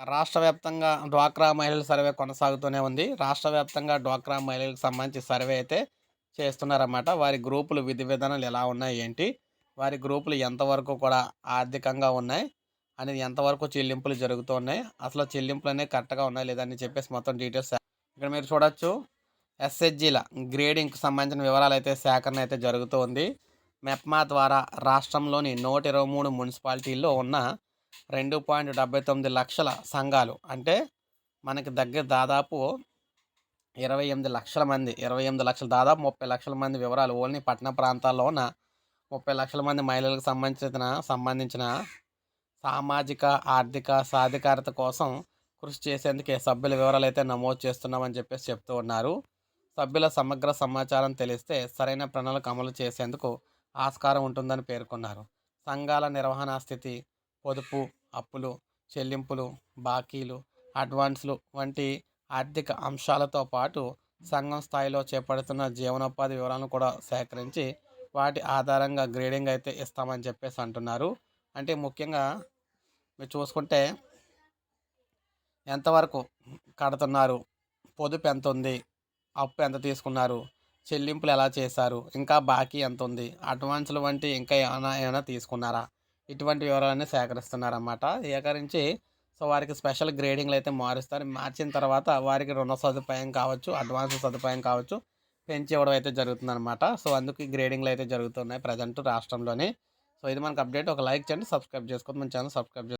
రాష్ట్ర వ్యాప్తంగా డ్వాక్రా మహిళల సర్వే కొనసాగుతూనే ఉంది. రాష్ట్ర వ్యాప్తంగా డ్వాక్రా మహిళలకు సంబంధించి సర్వే అయితే చేస్తున్నారన్నమాట. వారి గ్రూపులు విధి విధానాలు ఎలా ఉన్నాయి ఏంటి? వారి గ్రూపులు ఎంతవరకు కూడా ఆర్థికంగా ఉన్నాయి? అనేది ఎంతవరకు చెల్లింపులు జరుగుతూ ఉన్నాయి? అసలు చెల్లింపులనేవి కరెక్ట్‌గా ఉన్నాయా లేదా అని చెప్పేసి మొత్తం డీటెయిల్స్ ఇక్కడ మీరు చూడొచ్చు. ఎస్‌హెచ్‌జీల గ్రేడింగ్‌కి సంబంధించిన వివరాలైతే సేకరణ అయితే జరుగుతూ ఉంది. మెప్మా ద్వారా రాష్ట్రంలోని 123 మున్సిపాలిటీల్లో ఉన్న 2.79 లక్షల సంఘాలు అంటే మనకి దగ్గర దాదాపు 28 లక్షల మంది 28 లక్షలు దాదాపు 30 లక్షల మంది వివరాలు ఓన్లీ పట్టణ ప్రాంతాల్లో ఉన్న 30 లక్షల మంది మహిళలకు సంబంధించిన సామాజిక ఆర్థిక సాధికారత కోసం కృషి చేసేందుకే సభ్యుల వివరాలు అయితే నమోదు చేస్తున్నామని చెప్పేసి చెప్తూ ఉన్నారు. సభ్యుల సమగ్ర సమాచారం తెలిస్తే సరైన ప్రణాళిక అమలు చేసేందుకు ఆస్కారం ఉంటుందని పేర్కొన్నారు. సంఘాల నిర్వహణ స్థితి, పొదుపు, అప్పులు, చెల్లింపులు, బాకీలు, అడ్వాన్స్లు వంటి ఆర్థిక అంశాలతో పాటు సంఘం స్థాయిలో చేపడుతున్న జీవనోపాధి వివరాలను కూడా సేకరించి వాటి ఆధారంగా గ్రేడింగ్ అయితే ఇస్తామని చెప్పేసి అంటున్నారు. అంటే ముఖ్యంగా మీరు చూసుకుంటే ఎంతవరకు కడుతున్నారు? పొదుపు ఎంతుంది? అప్పు ఎంత తీసుకున్నారు? చెల్లింపులు ఎలా చేశారు? ఇంకా బాకీ ఎంతుంది? అడ్వాన్సులు వంటి ఇంకా ఏమైనా తీసుకున్నారా? ఇటువంటి వివరాలన్నీ సేకరిస్తున్నారన్నమాట. సేకరించి సో, వారికి స్పెషల్ గ్రేడింగ్‌లు అయితే మారుస్తారు. మార్చిన తర్వాత వారికి రుణ సదుపాయం కావచ్చు, అడ్వాన్స్ సదుపాయం కావచ్చు, పెంచి ఇవ్వడం అయితే జరుగుతుందన్నమాట. సో, అందుకు ఈ గ్రేడింగ్‌లు అయితే జరుగుతున్నాయి ప్రెజెంట్ రాష్ట్రంలోని. సో, ఇది మనకు అప్డేట్. ఒక లైక్ చేయండి, సబ్స్క్రైబ్ చేసుకోండి. మన ఛానల్ సబ్స్క్రైబ్